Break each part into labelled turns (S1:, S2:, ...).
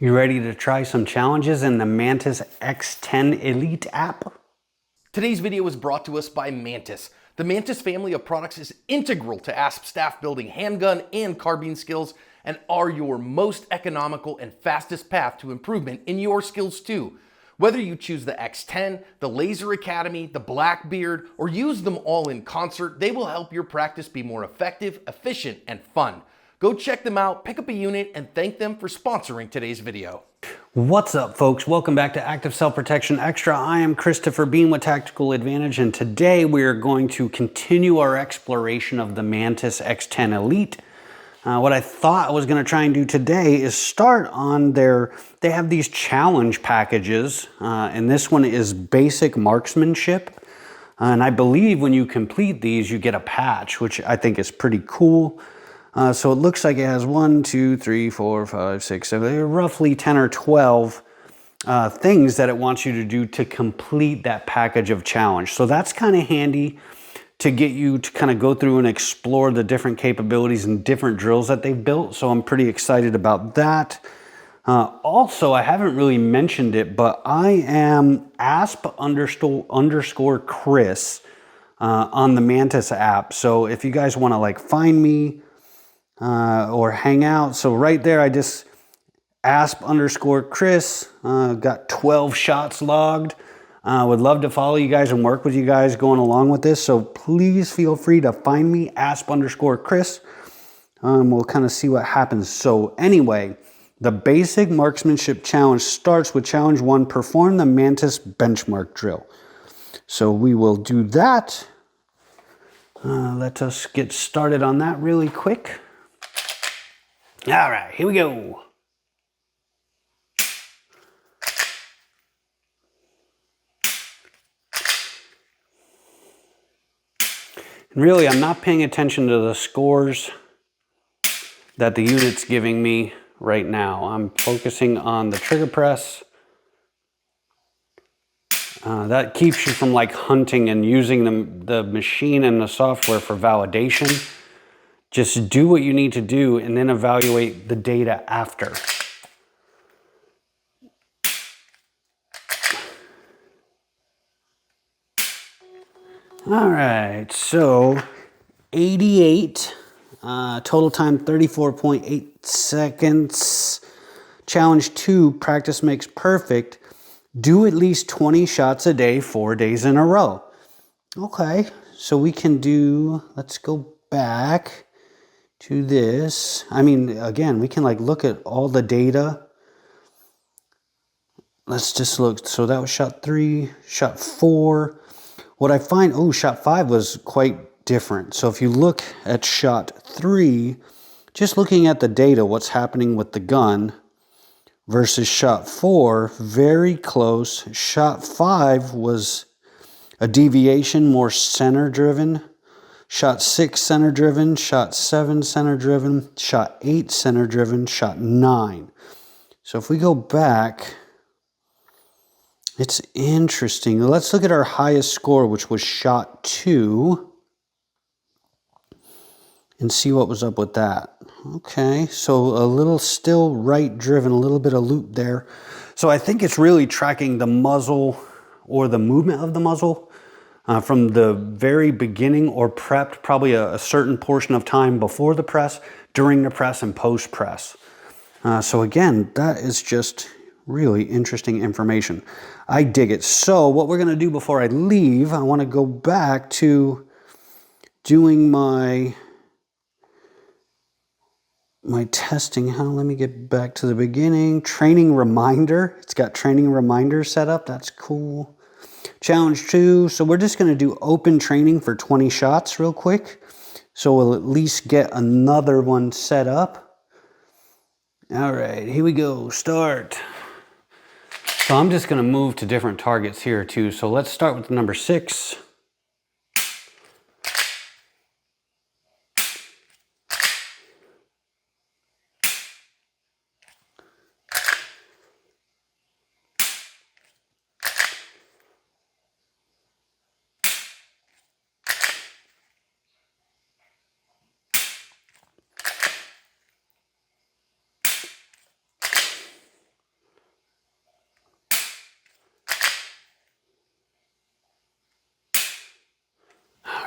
S1: You ready to try some challenges in the Mantis X10 Elite app?
S2: Today's video is brought to us by Mantis. The Mantis family of products is integral to ASP staff building handgun and carbine skills and are your most economical and fastest path to improvement in your skills too. Whether you choose the X10, the Laser Academy, the Blackbeard, or use them all in concert, they will help your practice be more effective, efficient, and fun. Go check them out, pick up a unit, and thank them for sponsoring today's video.
S1: What's up, folks? Welcome back to Active Self-Protection Extra. I am Christopher Beam with Tactical Advantage, and today we are going to continue our exploration of the Mantis X10 Elite. What I thought I was going to try and do today is start on they have these challenge packages, and this one is basic marksmanship. And I believe when you complete these, you get a patch, which I think is pretty cool. So it looks like it has 1, 2, 3, 4, 5, 6, 7, roughly 10 or 12 things that it wants you to do to complete that package of challenge. So that's kind of handy to get you to kind of go through and explore the different capabilities and different drills that they've built. So I'm pretty excited about that. Also, I haven't really mentioned it, but I am asp_Chris on the Mantis app. So if you guys want to like find me, or hang out. So right there, I just asp_Chris, got 12 shots logged. Would love to follow you guys and work with you guys going along with this. So please feel free to find me, asp_Chris. We'll kind of see what happens. So anyway, the basic marksmanship challenge starts with challenge 1, perform the Mantis benchmark drill. So we will do that. Let us get started on that really quick. All right, here we go. And really, I'm not paying attention to the scores that the unit's giving me right now. I'm focusing on the trigger press. That keeps you from like hunting and using the machine and the software for validation. Just do what you need to do and then evaluate the data after. All right, so 88, total time 34.8 seconds. Challenge 2, practice makes perfect. Do at least 20 shots a day, 4 days in a row. Okay, so we can do, let's go back to this. I mean, again, we can like look at all the data. Let's just look. So that was shot 3, shot 4. What I find, oh, shot 5 was quite different. So if you look at shot 3, just looking at the data, what's happening with the gun versus shot 4, very close. Shot 5 was a deviation, more center driven. Shot 6 center driven, shot 7 center driven, shot 8 center driven, shot 9. So if we go back, it's interesting. Let's look at our highest score, which was shot 2, and see what was up with that. Okay, so a little still right driven, a little bit of loop there. So I think it's really tracking the muzzle or the movement of the muzzle. From the very beginning or prepped, probably a certain portion of time before the press, during the press, and post-press. So again, that is just really interesting information. I dig it. So what we're going to do before I leave, I want to go back to doing my testing. Let me get back to the beginning. Training reminder. It's got training reminder set up. That's cool. Challenge 2, so we're just going to do open training for 20 shots real quick. So we'll at least get another one set up. All right, here we go, start. So I'm just going to move to different targets here too. So let's start with number 6.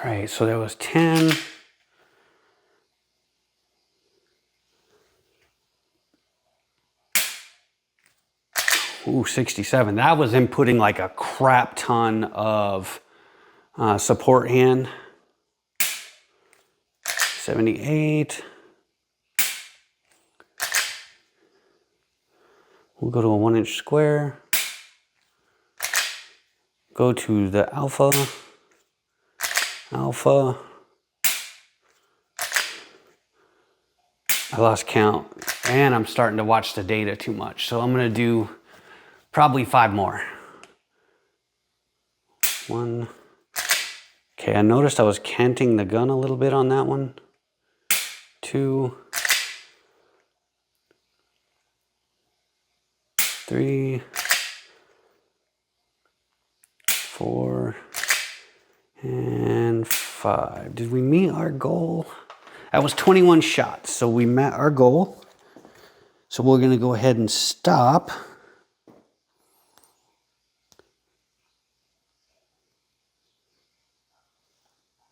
S1: right, so that was 10. Ooh, 67. That was inputting like a crap ton of support hand. 78. We'll go to a 1-inch square. Go to the alpha. Alpha. I lost count, and I'm starting to watch the data too much. So I'm gonna do probably 5 more. 1. Okay, I noticed I was canting the gun a little bit on that one. 2. 3. 4. And 5. Did we meet our goal? That was 21 shots, so we met our goal. So we're gonna go ahead and stop.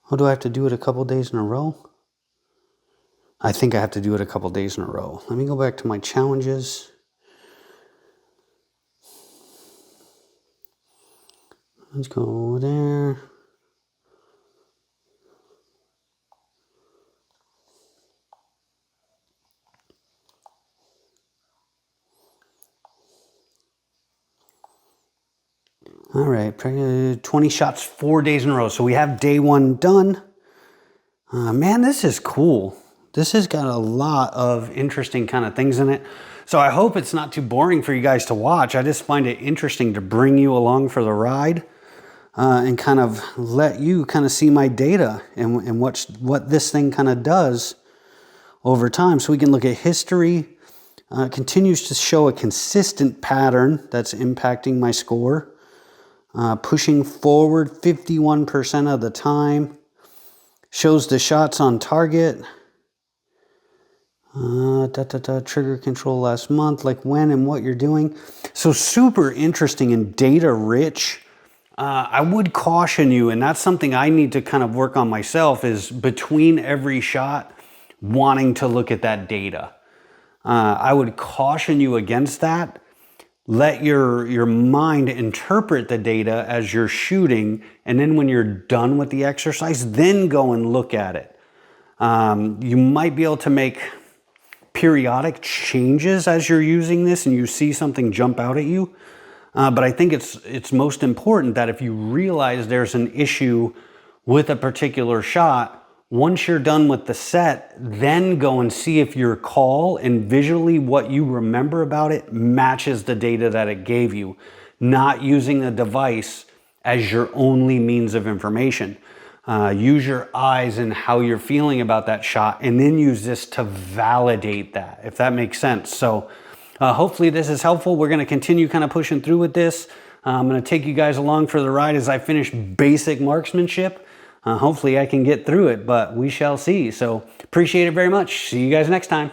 S1: Oh, do I have to do it a couple days in a row? I think I have to do it a couple days in a row. Let me go back to my challenges. Let's go there. All right, 20 shots 4 days in a row. So we have day 1 done. Man, this is cool. This has got a lot of interesting kind of things in it. So I hope it's not too boring for you guys to watch. I just find it interesting to bring you along for the ride and kind of let you kind of see my data and what this thing kind of does over time. So we can look at history. It continues to show a consistent pattern that's impacting my score. Pushing forward 51% of the time. Shows the shots on target. Trigger control last month, like when and what you're doing. So super interesting and data rich. I would caution you, and that's something I need to kind of work on myself, is between every shot, wanting to look at that data. I would caution you against that. Let your mind interpret the data as you're shooting, and then when you're done with the exercise, then go and look at it. You might be able to make periodic changes as you're using this and you see something jump out at you. But I think it's most important that if you realize there's an issue with a particular shot, once you're done with the set, then go and see if your call and visually what you remember about it matches the data that it gave you, not using the device as your only means of information. Use your eyes and how you're feeling about that shot, and then use this to validate that, if that makes sense. So hopefully this is helpful. We're gonna continue kind of pushing through with this. I'm gonna take you guys along for the ride as I finish basic marksmanship. Hopefully I can get through it, but we shall see. So appreciate it very much. See you guys next time.